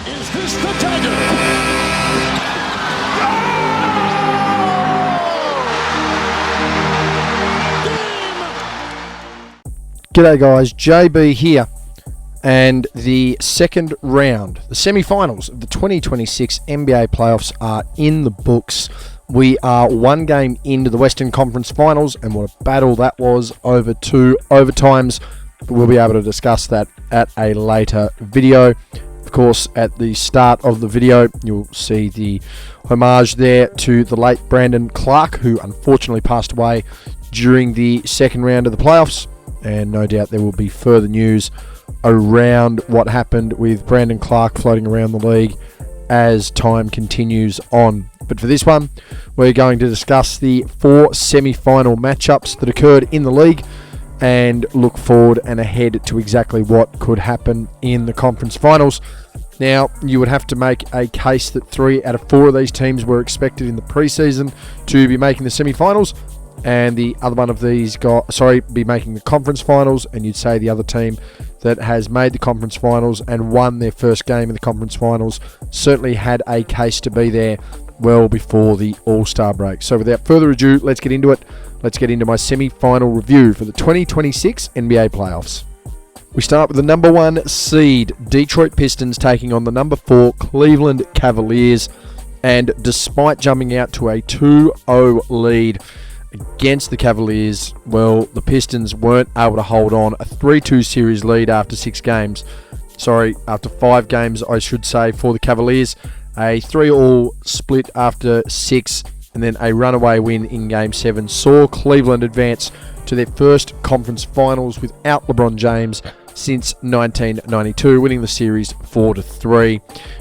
Is this the dagger? G'day guys, JB here, and the second round, the semi-finals of the 2026 NBA playoffs are in the books. We are one game into the Western Conference Finals, and what a battle that was over 2 overtimes. We'll be able to discuss that at a later video. Of course, at the start of the video, you'll see the homage there to the late Brandon Clark, who unfortunately passed away during the second round of the playoffs. And no doubt there will be further news around what happened with Brandon Clark floating around the league as time continues on. But for this one, we're going to discuss the 4 semi-final matchups that occurred in the league and look forward and ahead to exactly what could happen in the conference finals. Now, you would have to make a case that 3 out of 4 of these teams were expected in the preseason to be making the semi-finals, and the other one of these be making the conference finals, and you'd say the other team that has made the conference finals and won their first game in the conference finals certainly had a case to be there well before the All-Star break. So without further ado, let's get into it. Let's get into my semi-final review for the 2026 NBA playoffs. We start with the number 1 seed, Detroit Pistons, taking on the number 4 Cleveland Cavaliers, and despite jumping out to a 2-0 lead against the Cavaliers, well, the Pistons weren't able to hold on. A 3-2 series lead after 6 games. After 5 games, I should say, for the Cavaliers. A 3-all split after 6, and then a runaway win in Game 7 saw Cleveland advance to their first conference finals without LeBron James since 1992, winning the series 4-3.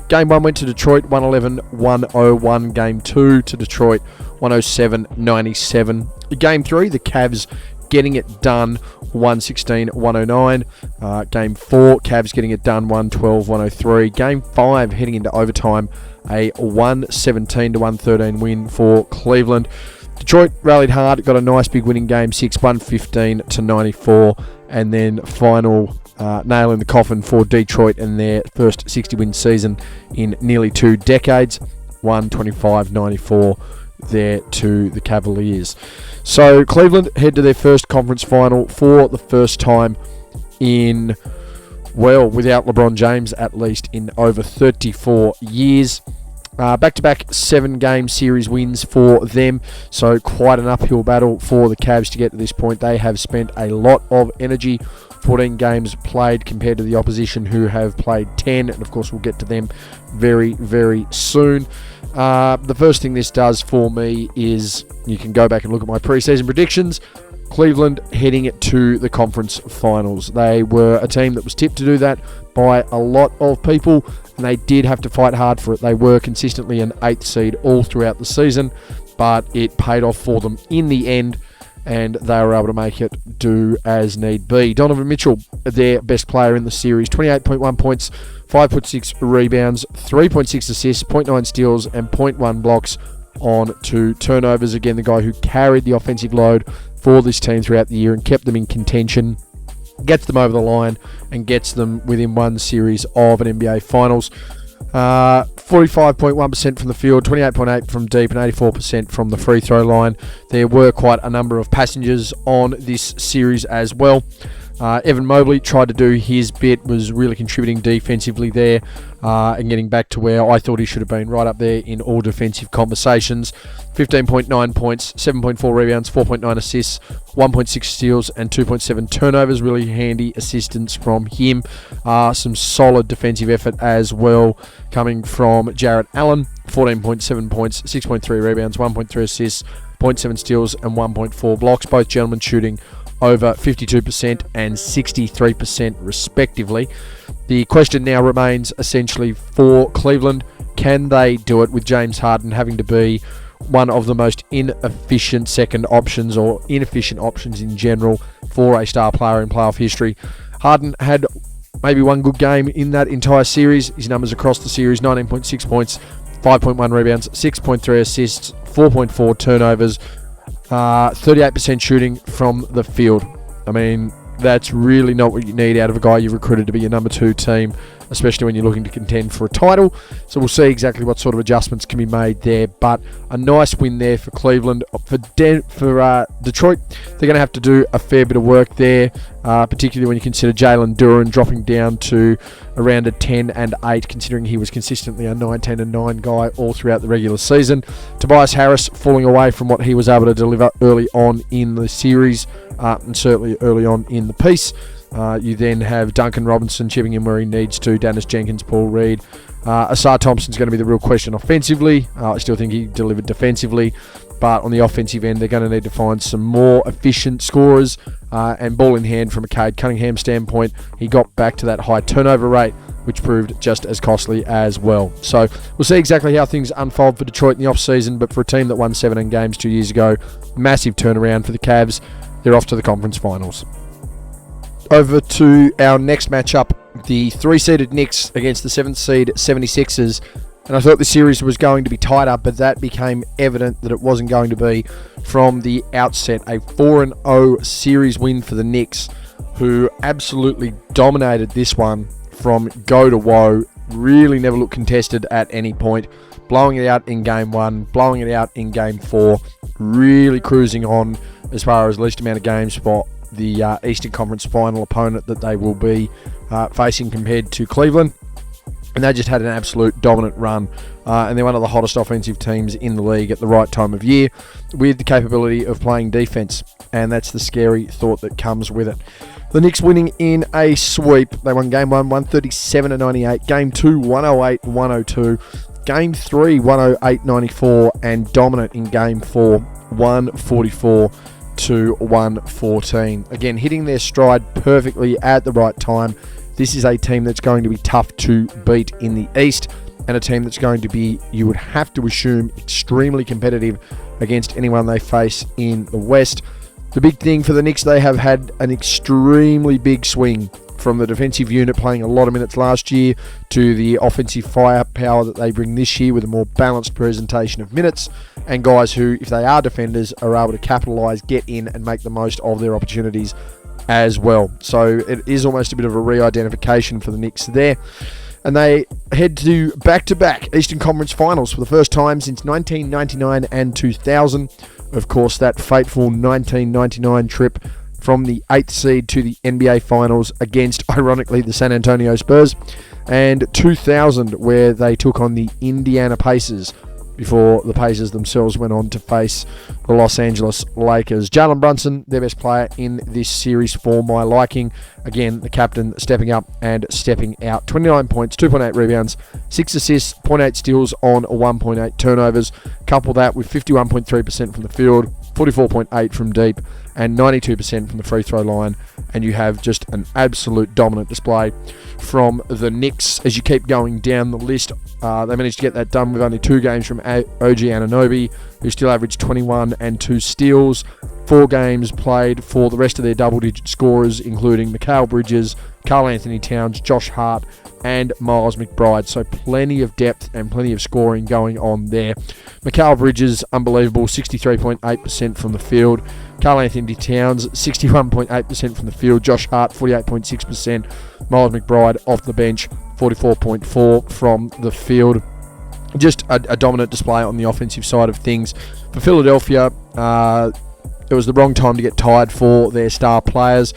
Game 1 went to Detroit, 111-101. Game 2 to Detroit, 107-97. Game 3, the Cavs getting it done, 116-109. Game 4, Cavs getting it done, 112-103. Game 5, heading into overtime, a 117-113 win for Cleveland. Detroit rallied hard, got a nice big win in Game 6, 115-94, and then final nail in the coffin for Detroit in their first 60-win season in nearly 2 decades, 125-94 there to the Cavaliers. So Cleveland head to their first conference final for the first time in, well, without LeBron James at least, in over 34 years. Back-to-back 7-game series wins for them, so quite an uphill battle for the Cavs to get to this point. They have spent a lot of energy, 14 games played compared to the opposition who have played 10, and of course we'll get to them very, very soon. The first thing this does for me is, you can go back and look at my preseason predictions, Cleveland heading to the conference finals. They were a team that was tipped to do that by a lot of people, and they did have to fight hard for it. They were consistently an 8th seed all throughout the season, but it paid off for them in the end, and they were able to make it do as need be. Donovan Mitchell, their best player in the series, 28.1 points, 5.6 rebounds, 3.6 assists, 0.9 steals, and 0.1 blocks on 2 turnovers. Again, the guy who carried the offensive load for this team throughout the year and kept them in contention, gets them over the line and gets them within 1 series of an NBA Finals. 45.1% from the field, 28.8% from deep, and 84% from the free throw line. There were quite a number of passengers on this series as well. Evan Mobley tried to do his bit, was really contributing defensively there and getting back to where I thought he should have been, right up there in all defensive conversations. 15.9 points, 7.4 rebounds, 4.9 assists, 1.6 steals, and 2.7 turnovers. Really handy assistance from him. Some solid defensive effort as well coming from Jarrett Allen. 14.7 points, 6.3 rebounds, 1.3 assists, 0.7 steals, and 1.4 blocks. Both gentlemen shooting over 52% and 63% respectively. The question now remains essentially for Cleveland, can they do it with James Harden having to be one of the most inefficient second options, or inefficient options in general, for a star player in playoff history? Harden had maybe one good game in that entire series. His numbers across the series: 19.6 points, 5.1 rebounds, 6.3 assists, 4.4 turnovers, 38% shooting from the field. I mean, that's really not what you need out of a guy you recruited to be your number 2 team especially when you're looking to contend for a title. So we'll see exactly what sort of adjustments can be made there. But a nice win there for Cleveland. For Detroit, they're going to have to do a fair bit of work there, particularly when you consider Jalen Duran dropping down to around a 10 and 8, considering he was consistently a 19 and 9 guy all throughout the regular season. Tobias Harris falling away from what he was able to deliver early on in the series, and certainly early on in the piece. You then have Duncan Robinson chipping in where he needs to, Dennis Jenkins, Paul Reed. Asar Thompson's going to be the real question offensively. I still think he delivered defensively, but on the offensive end, they're going to need to find some more efficient scorers, and ball in hand from a Cade Cunningham's standpoint. He got back to that high turnover rate, which proved just as costly as well. So we'll see exactly how things unfold for Detroit in the off-season, but for a team that won 17 games 2 years ago, massive turnaround for the Cavs. They're off to the conference finals. Over to our next matchup, the 3-seeded Knicks against the 7th seed 76ers. And I thought the series was going to be tighter, but that became evident that it wasn't going to be from the outset. A 4-0 series win for the Knicks, who absolutely dominated this one from go to woe. Really never looked contested at any point. Blowing it out in Game 1, blowing it out in Game 4. Really cruising on as far as least amount of games for the Eastern Conference final opponent that they will be facing compared to Cleveland. And they just had an absolute dominant run. And they're one of the hottest offensive teams in the league at the right time of year, with the capability of playing defense. And that's the scary thought that comes with it. The Knicks winning in a sweep. They won Game 1, 137-98. Game 2, 108-102. Game 3, 108-94. And dominant in Game 4, 144-114. Again, hitting their stride perfectly at the right time. This is a team that's going to be tough to beat in the East, and a team that's going to be, you would have to assume, extremely competitive against anyone they face in the West. The big thing for the Knicks, they have had an extremely big swing from the defensive unit playing a lot of minutes last year to the offensive firepower that they bring this year with a more balanced presentation of minutes, and guys who, if they are defenders, are able to capitalise, get in and make the most of their opportunities as well. So it is almost a bit of a re-identification for the Knicks there. And they head to back-to-back Eastern Conference Finals for the first time since 1999 and 2000. Of course, that fateful 1999 trip from the 8th seed to the NBA Finals against, ironically, the San Antonio Spurs. And 2000, where they took on the Indiana Pacers, before the Pacers themselves went on to face the Los Angeles Lakers. Jalen Brunson, their best player in this series for my liking. Again, the captain stepping up and stepping out. 29 points, 2.8 rebounds, 6 assists, 0.8 steals on 1.8 turnovers. Couple that with 51.3% from the field, 44.8 from deep, and 92% from the free throw line. And you have just an absolute dominant display from the Knicks as you keep going down the list. They managed to get that done with only 2 games from OG Anunoby, who still averaged 21 and 2 steals. 4 games played for the rest of their double-digit scorers, including Mikal Bridges, Karl Anthony Towns, Josh Hart, and Miles McBride. So plenty of depth and plenty of scoring going on there. Mikal Bridges, unbelievable, 63.8% from the field. Karl Anthony Towns, 61.8% from the field. Josh Hart, 48.6%. Miles McBride off the bench, 44.4% from the field. Just a dominant display on the offensive side of things. For Philadelphia, it was the wrong time to get tired for their star players,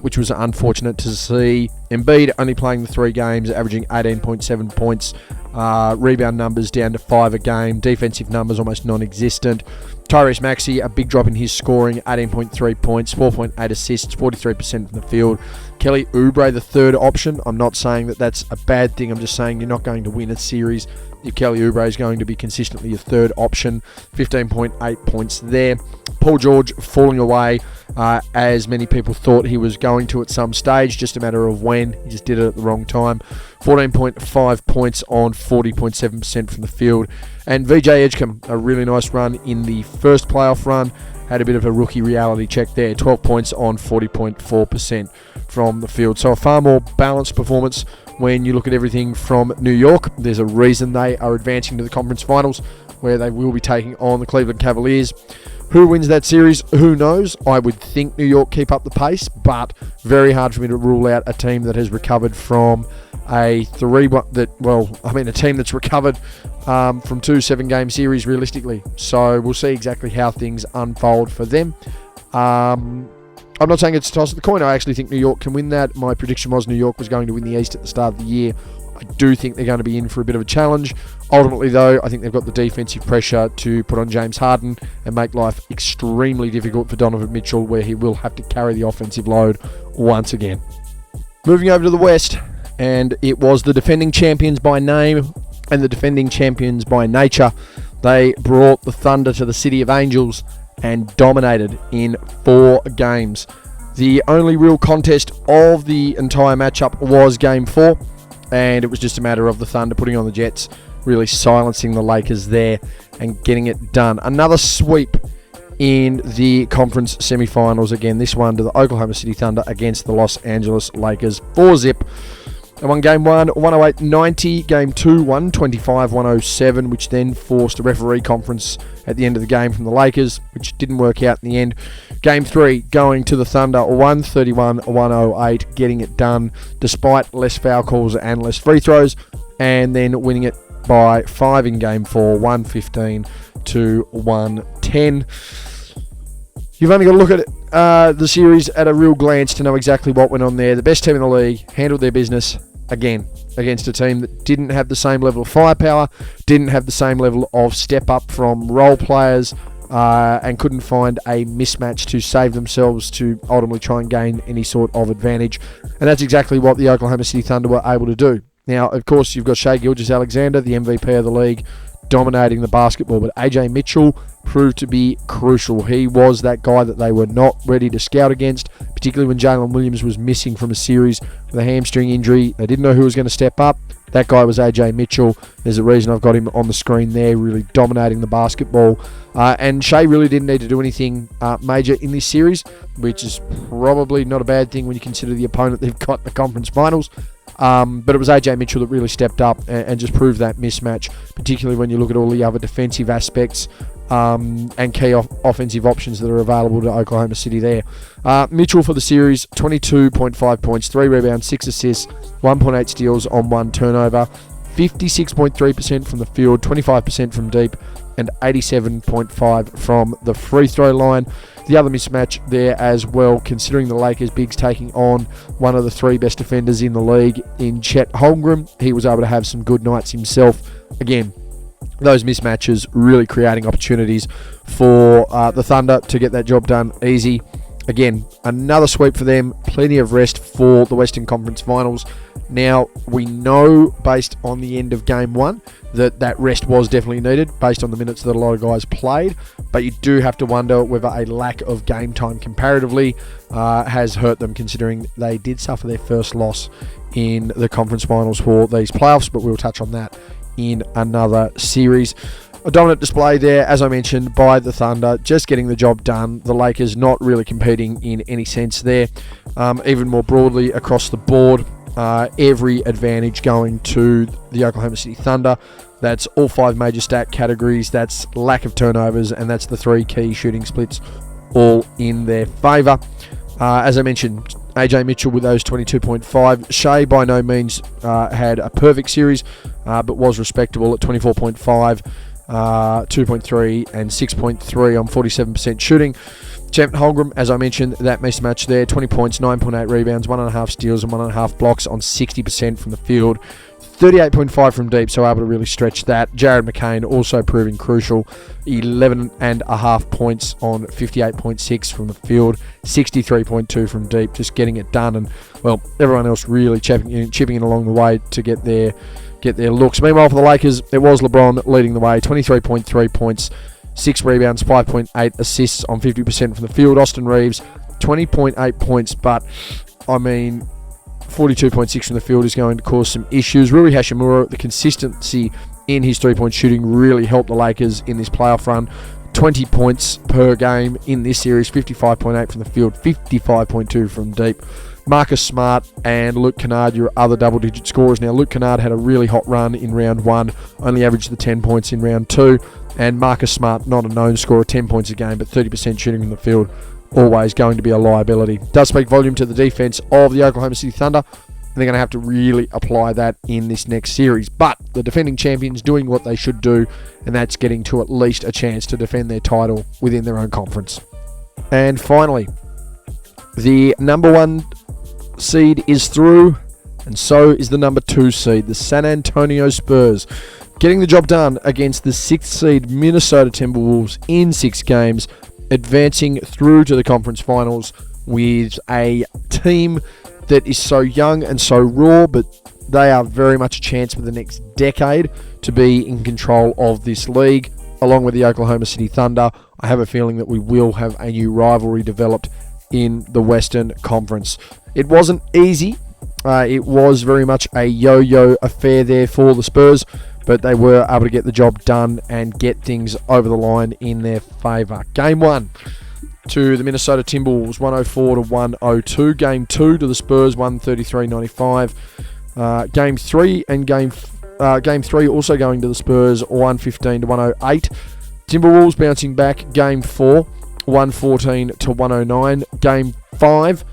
which was unfortunate to see. Embiid only playing the 3 games, averaging 18.7 points. Rebound numbers down to 5 a game. Defensive numbers almost non-existent. Tyrese Maxey, a big drop in his scoring, 18.3 points, 4.8 assists, 43% from the field. Kelly Oubre, the third option. I'm not saying that that's a bad thing. I'm just saying you're not going to win a series if Kelly Oubre is going to be consistently your third option. 15.8 points there. Paul George falling away, as many people thought he was going to at some stage, just a matter of when. He just did it at the wrong time. 14.5 points on 40.7% from the field. And VJ Edgecombe, a really nice run in the first playoff run. Had a bit of a rookie reality check there. 12 points on 40.4% from the field. So a far more balanced performance when you look at everything from New York. There's a reason they are advancing to the conference finals, where they will be taking on the Cleveland Cavaliers. Who wins that series? Who knows? I would think New York keep up the pace, but very hard for me to rule out a team that has recovered from a team that's recovered from 2 7-game series realistically. So we'll see exactly how things unfold for them. I'm not saying it's a toss of the coin. I actually think New York can win that. My prediction was New York was going to win the East at the start of the year. I do think they're going to be in for a bit of a challenge. Ultimately, though, I think they've got the defensive pressure to put on James Harden and make life extremely difficult for Donovan Mitchell, where he will have to carry the offensive load once again. Moving over to the West, and it was the defending champions by name and the defending champions by nature. They brought the Thunder to the City of Angels and dominated in 4 games. The only real contest of the entire matchup was Game 4. And it was just a matter of the Thunder putting on the Jets, really silencing the Lakers there and getting it done. Another sweep in the conference semifinals. Again, this one to the Oklahoma City Thunder against the Los Angeles Lakers. 4-zip. They won Game 1, 108-90. Game 2, 125-107, which then forced a referee conference at the end of the game from the Lakers, which didn't work out in the end. Game 3, going to the Thunder, 131-108, getting it done despite less foul calls and less free throws, and then winning it by 5 in Game 4, 115-110. You've only got to look at the series at a real glance to know exactly what went on there. The best team in the league handled their business again against a team that didn't have the same level of firepower, didn't have the same level of step up from role players, and couldn't find a mismatch to save themselves to ultimately try and gain any sort of advantage. And that's exactly what the Oklahoma City Thunder were able to do. Now, of course, you've got Gilgeous-Alexander, the MVP of the league, dominating the basketball, but AJ Mitchell proved to be crucial. He was that guy that they were not ready to scout against, particularly when Jalen Williams was missing from a series with a hamstring injury. They didn't know who was going to step up. That guy was AJ Mitchell. There's a reason I've got him on the screen there, really dominating the basketball. And Shea really didn't need to do anything major in this series, which is probably not a bad thing when you consider the opponent they've got in the conference finals. But it was AJ Mitchell that really stepped up and just proved that mismatch, particularly when you look at all the other defensive aspects and key offensive options that are available to Oklahoma City there. Mitchell for the series, 22.5 points, 3 rebounds, 6 assists, 1.8 steals on 1 turnover, 56.3% from the field, 25% from deep, and 87.5% from the free throw line. The other mismatch there as well, considering the Lakers bigs taking on one of the 3 best defenders in the league in Chet Holmgren. He was able to have some good nights himself. Again, those mismatches really creating opportunities for the Thunder to get that job done easy. Again, another sweep for them. Plenty of rest for the Western Conference Finals. Now, we know based on the end of Game 1 that rest was definitely needed based on the minutes that a lot of guys played. But you do have to wonder whether a lack of game time comparatively has hurt them, considering they did suffer their first loss in the conference finals for these playoffs. But we'll touch on that in another series. A dominant display there, as I mentioned, by the Thunder, just getting the job done. The Lakers not really competing in any sense there. Even more broadly across the board, every advantage going to the Oklahoma City Thunder. That's all 5 major stat categories. That's lack of turnovers, and that's the 3 key shooting splits, all in their favour. As I mentioned, AJ Mitchell with those 22.5. Shea by no means had a perfect series, but was respectable at 24.5. 2.3 and 6.3 on 47% shooting. Chet Holmgren, as I mentioned, that mismatch there, 20 points, 9.8 rebounds, 1.5 steals and 1.5 blocks on 60% from the field. 38.5 from deep, so able to really stretch that. Jared McCain also proving crucial. 11.5 points on 58.6 from the field. 63.2 from deep, just getting it done. And, well, everyone else really chipping in along the way to get their looks. Meanwhile, for the Lakers, it was LeBron leading the way. 23.3 points, 6 rebounds, 5.8 assists on 50% from the field. Austin Reeves, 20.8 points, but, I mean, 42.6 from the field is going to cause some issues. Rui Hachimura, the consistency in his 3-point shooting really helped the Lakers in this playoff run. 20 points per game in this series, 55.8 from the field, 55.2 from deep. Marcus Smart and Luke Kennard, your other double-digit scorers. Now, Luke Kennard had a really hot run in round 1, only averaged the 10 points in round 2. And Marcus Smart, not a known scorer, 10 points a game, but 30% shooting from the field, always going to be a liability. Does speak volume to the defense of the Oklahoma City Thunder, and they're going to have to really apply that in this next series. But the defending champions doing what they should do, and that's getting to at least a chance to defend their title within their own conference. And finally, the number 1 seed is through, and so is the number 2 seed, the San Antonio Spurs, getting the job done against the 6th seed Minnesota Timberwolves in 6 games, advancing through to the conference finals with a team that is so young and so raw, but they are very much a chance for the next decade to be in control of this league, along with the Oklahoma City Thunder. I have a feeling that we will have a new rivalry developed in the Western Conference. It wasn't easy. It was very much a yo-yo affair there for the Spurs, but they were able to get the job done and get things over the line in their favour. Game 1 to the Minnesota Timberwolves, 104 to 102. Game 2 to the Spurs, 133-95. Game 3 and Game 3 also going to the Spurs, 115 to 108. Timberwolves bouncing back. Game 4, 114 to 109. Game 5,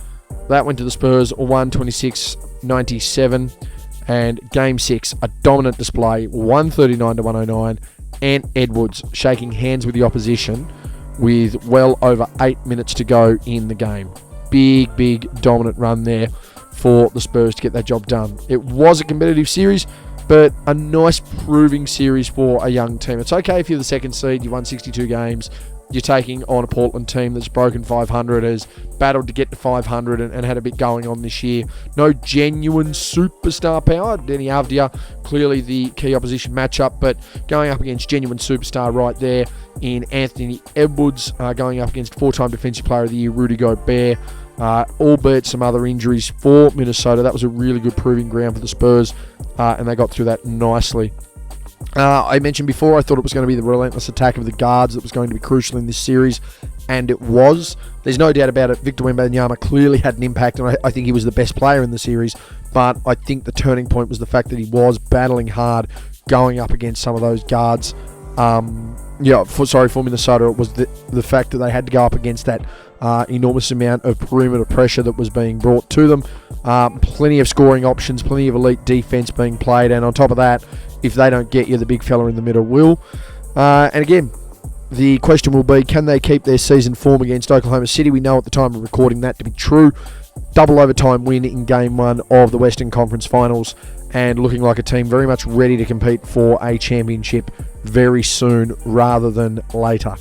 that went to the Spurs, 126-97. And Game 6, a dominant display, 139 to 109. Ant Edwards shaking hands with the opposition with well over 8 minutes to go in the game. Big dominant run there for the Spurs to get that job done. It was a competitive series, but a nice proving series for a young team. It's okay if you're the 2nd seed, you won 62 games, you're taking on a Portland team that's broken 500, has battled to get to 500 and had a bit going on this year. No genuine superstar power. Denny Avdia, clearly the key opposition matchup, but going up against genuine superstar right there in Anthony Edwards, going up against 4-time Defensive Player of the Year Rudy Gobert, albeit some other injuries for Minnesota. That was a really good proving ground for the Spurs, and they got through that nicely. I mentioned before I thought it was going to be the relentless attack of the guards that was going to be crucial in this series, and it was. There's no doubt about it. Victor Wembanyama clearly had an impact, and I think he was the best player in the series, but I think the turning point was the fact that he was battling hard, going up against some of those guards. For Minnesota, it was the fact that they had to go up against that enormous amount of perimeter pressure that was being brought to them. Plenty of scoring options, plenty of elite defense being played, and on top of that, if they don't get you, the big fella in the middle will. And again, the question will be, can they keep their season form against Oklahoma City? We know at the time of recording that to be true. Double overtime win in Game 1 of the Western Conference Finals, and looking like a team very much ready to compete for a championship very soon rather than later.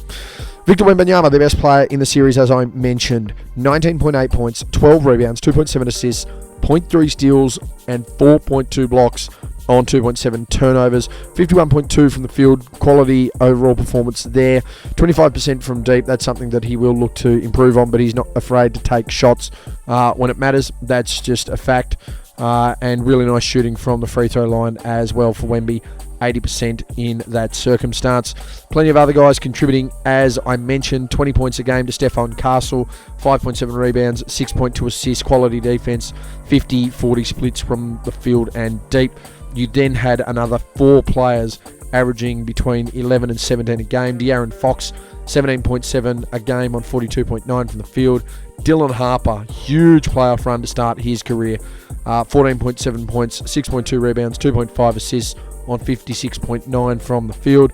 Victor Wembanyama, their best player in the series, as I mentioned, 19.8 points, 12 rebounds, 2.7 assists, 0.3 steals, and 4.2 blocks on 2.7 turnovers, 51.2 from the field, quality overall performance there, 25% from deep. That's something that he will look to improve on, but he's not afraid to take shots when it matters. That's just a fact. And really nice shooting from the free throw line as well for Wemby, 80% in that circumstance. Plenty of other guys contributing, as I mentioned, 20 points a game to Stephon Castle, 5.7 rebounds, 6.2 assists, quality defense, 50-40 splits from the field and deep. You then had another 4 players averaging between 11 and 17 a game. De'Aaron Fox, 17.7 a game on 42.9 from the field. Dylan Harper, huge playoff run to start his career. 14.7 points, 6.2 rebounds, 2.5 assists on 56.9 from the field.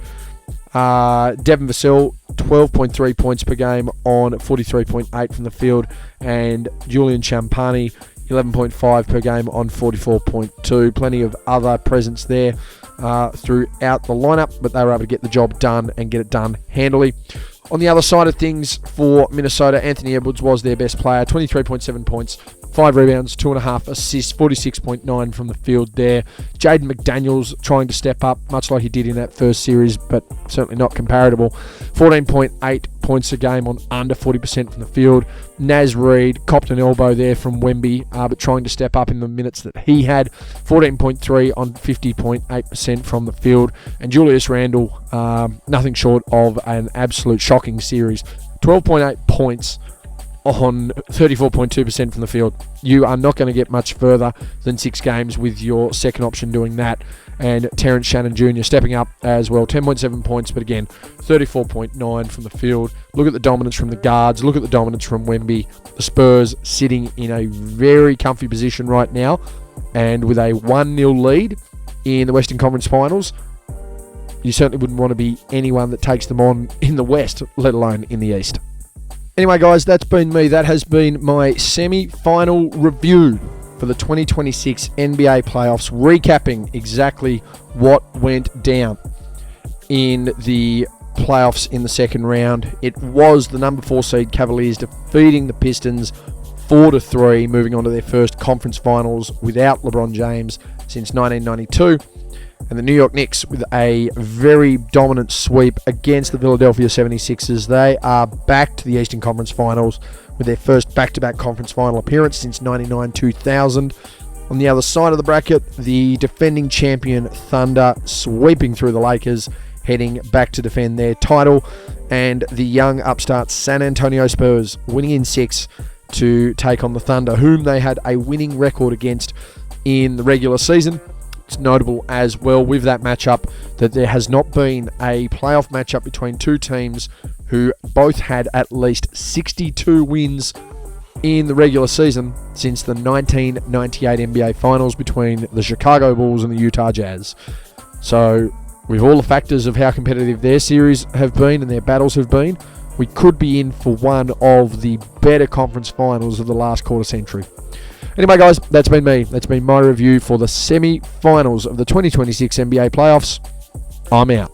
Devin Vassell, 12.3 points per game on 43.8 from the field. And Julian Champagny, 11.5 per game on 44.2. Plenty of other presence there throughout the lineup, but they were able to get the job done and get it done handily. On the other side of things for Minnesota, Anthony Edwards was their best player, 23.7 points, 5 rebounds, 2.5 assists, 46.9 from the field there. Jaden McDaniels trying to step up, much like he did in that first series, but certainly not comparable. 14.8 points a game on under 40% from the field. Naz Reid copped an elbow there from Wemby, but trying to step up in the minutes that he had. 14.3 on 50.8% from the field. And Julius Randle, nothing short of an absolute shocking series. 12.8 points on 34.2% from the field. You are not going to get much further than 6 games with your second option doing that. And Terrence Shannon Jr. stepping up as well, 10.7 points, but again, 34.9 from the field. Look at the dominance from the guards. Look at the dominance from Wemby. The Spurs sitting in a very comfy position right now, and with a 1-0 lead in the Western Conference Finals, you certainly wouldn't want to be anyone that takes them on in the West, let alone in the East. Anyway, guys, that's been me. That has been my semi-final review for the 2026 NBA playoffs, recapping exactly what went down in the playoffs in the second round. It was the number 4 seed Cavaliers defeating the Pistons 4-3, moving on to their first conference finals without LeBron James since 1992. And the New York Knicks with a very dominant sweep against the Philadelphia 76ers. They are back to the Eastern Conference Finals with their first back-to-back conference final appearance since 99-2000. On the other side of the bracket, the defending champion Thunder sweeping through the Lakers, heading back to defend their title. And the young upstart San Antonio Spurs winning in 6 to take on the Thunder, whom they had a winning record against in the regular season. It's notable as well with that matchup that there has not been a playoff matchup between two teams who both had at least 62 wins in the regular season since the 1998 NBA Finals between the Chicago Bulls and the Utah Jazz. So, with all the factors of how competitive their series have been and their battles have been, we could be in for one of the better conference finals of the last quarter century. Anyway, guys, that's been me. That's been my review for the semi-finals of the 2026 NBA playoffs. I'm out.